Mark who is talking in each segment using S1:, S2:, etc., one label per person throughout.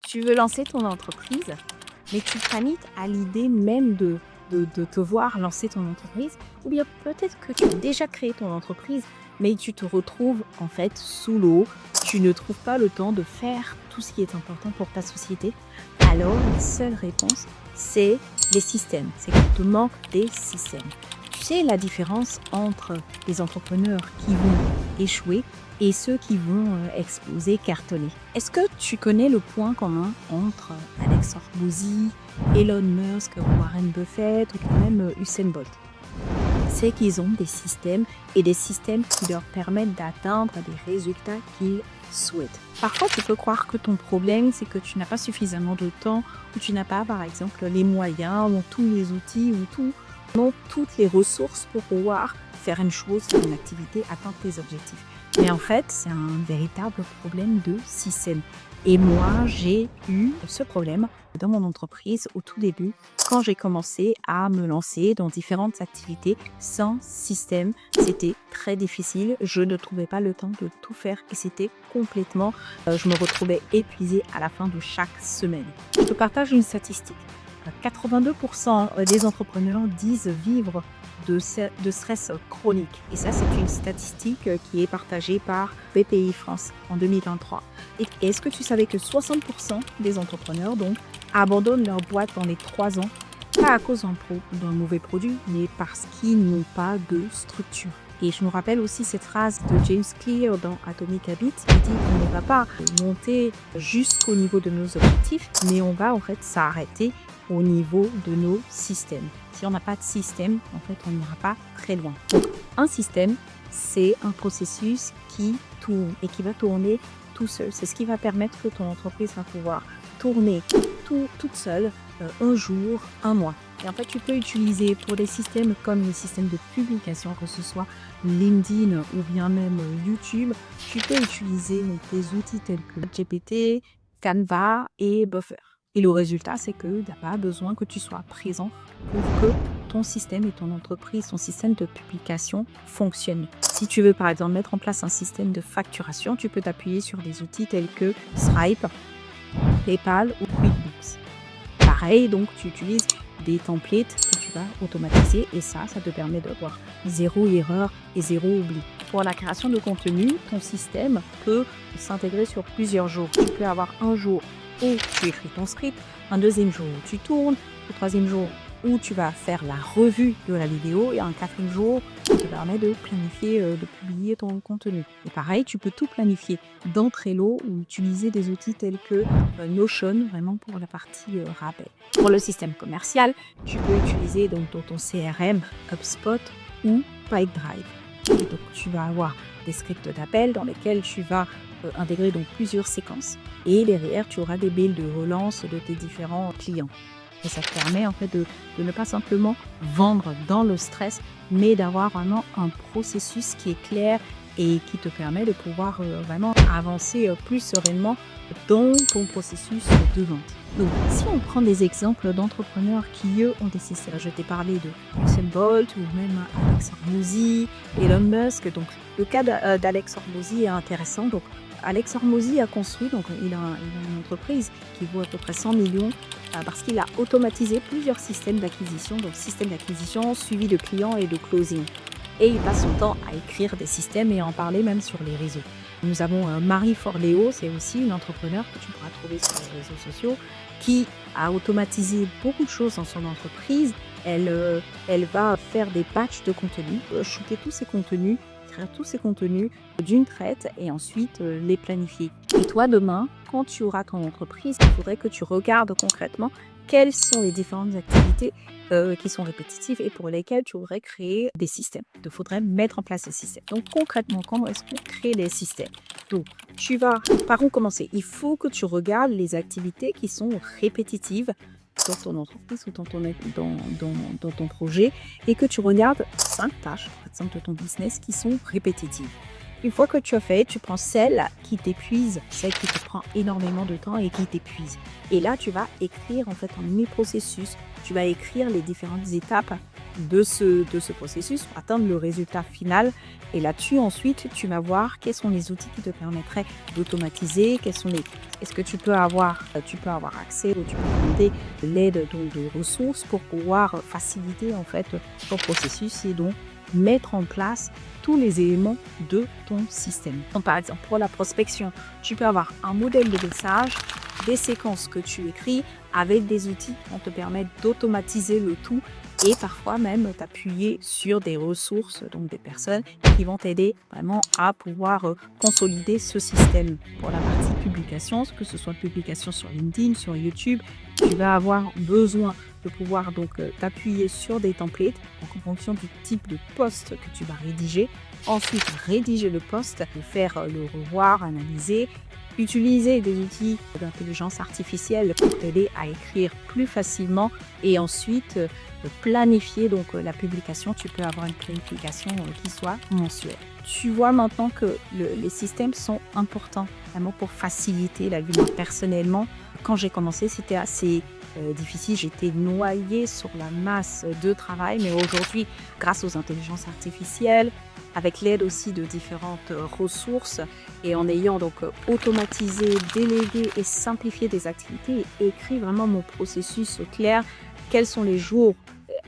S1: Tu veux lancer ton entreprise, mais tu paniques à l'idée même de te voir lancer ton entreprise. Ou bien peut-être que tu as déjà créé ton entreprise, mais tu te retrouves en fait sous l'eau. Tu ne trouves pas le temps de faire tout ce qui est important pour ta société. Alors, la seule réponse, c'est les systèmes. C'est qu'il te manque des systèmes. Tu sais la différence entre les entrepreneurs qui vont échouer et ceux qui vont exploser, cartonner. Est-ce que tu connais le point commun entre Alex Hormozy, Elon Musk, Warren Buffett ou quand même Usain Bolt? C'est qu'ils ont des systèmes et des systèmes qui leur permettent d'atteindre des résultats qu'ils souhaitent. Parfois, tu peux croire que ton problème, c'est que tu n'as pas suffisamment de temps ou tu n'as pas, par exemple, les moyens ou tous les outils ou toutes les ressources pour pouvoir faire une chose, faire une activité, atteindre tes objectifs. Mais en fait, c'est un véritable problème de système. Et moi, j'ai eu ce problème dans mon entreprise au tout début, quand j'ai commencé à me lancer dans différentes activités sans système. C'était très difficile. Je ne trouvais pas le temps de tout faire et c'était complètement... je me retrouvais épuisée à la fin de chaque semaine. Je te partage une statistique. 82% des entrepreneurs disent vivre de stress chronique. Et ça, c'est une statistique qui est partagée par BPI France en 2023. Et est-ce que tu savais que 60% des entrepreneurs donc, abandonnent leur boîte dans les 3 ans, pas à cause d'un mauvais produit, mais parce qu'ils n'ont pas de structure. Et je me rappelle aussi cette phrase de James Clear dans Atomic Habits qui dit qu'on ne va pas monter jusqu'au niveau de nos objectifs, mais on va en fait s'arrêter au niveau de nos systèmes. Si on n'a pas de système, en fait, on n'ira pas très loin. Donc, un système, c'est un processus qui tourne et qui va tourner tout seul. C'est ce qui va permettre que ton entreprise va pouvoir tourner toute seule un jour, un mois. Et en fait, tu peux utiliser pour des systèmes comme les systèmes de publication, que ce soit LinkedIn ou bien même YouTube, tu peux utiliser des outils tels que GPT, Canva et Buffer. Et le résultat, c'est que tu n'as pas besoin que tu sois présent pour que ton système et ton entreprise, ton système de publication fonctionne. Si tu veux par exemple mettre en place un système de facturation, tu peux t'appuyer sur des outils tels que Stripe, PayPal ou QuickBooks. Pareil, donc tu utilises des templates que tu vas automatiser et ça te permet d'avoir 0 erreur et 0 oubli. Pour la création de contenu, ton système peut s'intégrer sur plusieurs jours. Tu peux avoir un jour où tu écris ton script, un deuxième jour où tu tournes, le troisième jour où tu vas faire la revue de la vidéo et un quatrième jour qui te permet de planifier, de publier ton contenu. Et pareil, tu peux tout planifier dans Trello ou utiliser des outils tels que Notion, vraiment pour la partie rappel. Pour le système commercial, tu peux utiliser donc dans ton CRM, HubSpot ou Pipedrive. Et donc tu vas avoir des scripts d'appel dans lesquels tu vas intégrer donc plusieurs séquences et derrière tu auras des mails de relance de tes différents clients. Et ça te permet en fait de ne pas simplement vendre dans le stress, mais d'avoir vraiment un processus qui est clair et qui te permet de pouvoir vraiment avancer plus sereinement dans ton processus de vente. Donc, si on prend des exemples d'entrepreneurs qui, eux, ont des systèmes, je t'ai parlé de Usain Bolt ou même Alex Hormozy, Elon Musk. Donc, le cas d'Alex Hormozy est intéressant. Donc, Alex Hormozy a construit, donc il a une entreprise qui vaut à peu près 100 millions parce qu'il a automatisé plusieurs systèmes d'acquisition, donc système d'acquisition, suivi de clients et de closing. Et il passe son temps à écrire des systèmes et à en parler même sur les réseaux. Nous avons Marie Forleo, c'est aussi une entrepreneure que tu pourras trouver sur les réseaux sociaux, qui a automatisé beaucoup de choses dans son entreprise. Elle va faire des batchs de contenu, shooter tous ces contenus, créer tous ces contenus d'une traite et ensuite les planifier. Et toi, demain, quand tu auras ton entreprise, il faudrait que tu regardes concrètement quelles sont les différentes activités qui sont répétitives et pour lesquelles tu aurais créé des systèmes. Il faudrait mettre en place ces systèmes. Donc concrètement, comment est-ce qu'on crée les systèmes? Donc, par où commencer? Il faut que tu regardes les activités qui sont répétitives dans ton entreprise ou dans ton projet et que tu regardes 5 tâches, par exemple, de ton business qui sont répétitives. Une fois que tu as fait, tu prends celle qui t'épuise, celle qui te prend énormément de temps et qui t'épuise. Et là, tu vas écrire en fait un mini-processus. Tu vas écrire les différentes étapes de ce processus pour atteindre le résultat final. Et là-dessus, ensuite, tu vas voir quels sont les outils qui te permettraient d'automatiser, est-ce que tu peux avoir accès ou tu peux demander l'aide donc de ressources pour pouvoir faciliter en fait ton processus et donc mettre en place tous les éléments de ton système. Donc, par exemple, pour la prospection, tu peux avoir un modèle de message, des séquences que tu écris avec des outils qui vont te permettre d'automatiser le tout et parfois même t'appuyer sur des ressources, donc des personnes qui vont t'aider vraiment à pouvoir consolider ce système. Pour la partie publication, que ce soit publication sur LinkedIn, sur YouTube, tu vas avoir besoin de pouvoir donc t'appuyer sur des templates donc en fonction du type de post que tu vas rédiger. Ensuite, rédiger le post, faire le revoir, analyser, utiliser des outils d'intelligence artificielle pour t'aider à écrire plus facilement et ensuite planifier donc la publication. Tu peux avoir une planification qui soit mensuelle. Tu vois maintenant que les systèmes sont importants vraiment pour faciliter la vie. Moi, personnellement, quand j'ai commencé, c'était assez difficile. J'étais noyée sur la masse de travail, mais aujourd'hui, grâce aux intelligences artificielles, avec l'aide aussi de différentes ressources et en ayant donc automatisé, délégué et simplifié des activités et écrit vraiment mon processus au clair, quels sont les jours,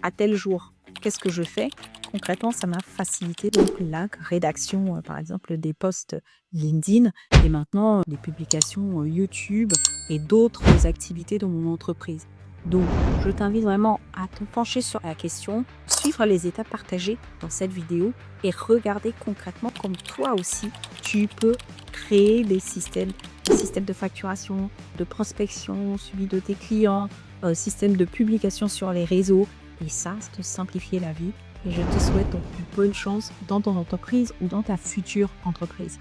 S1: à tel jour, qu'est-ce que je fais. Concrètement, ça m'a facilité donc la rédaction, par exemple, des posts LinkedIn et maintenant des publications YouTube et d'autres activités dans mon entreprise. Donc, je t'invite vraiment à te pencher sur la question, suivre les étapes partagées dans cette vidéo et regarder concrètement comme toi aussi, tu peux créer des systèmes de facturation, de prospection, suivi de tes clients, système de publication sur les réseaux. Et ça te simplifier la vie. Et je te souhaite donc une bonne chance dans ton entreprise ou dans ta future entreprise.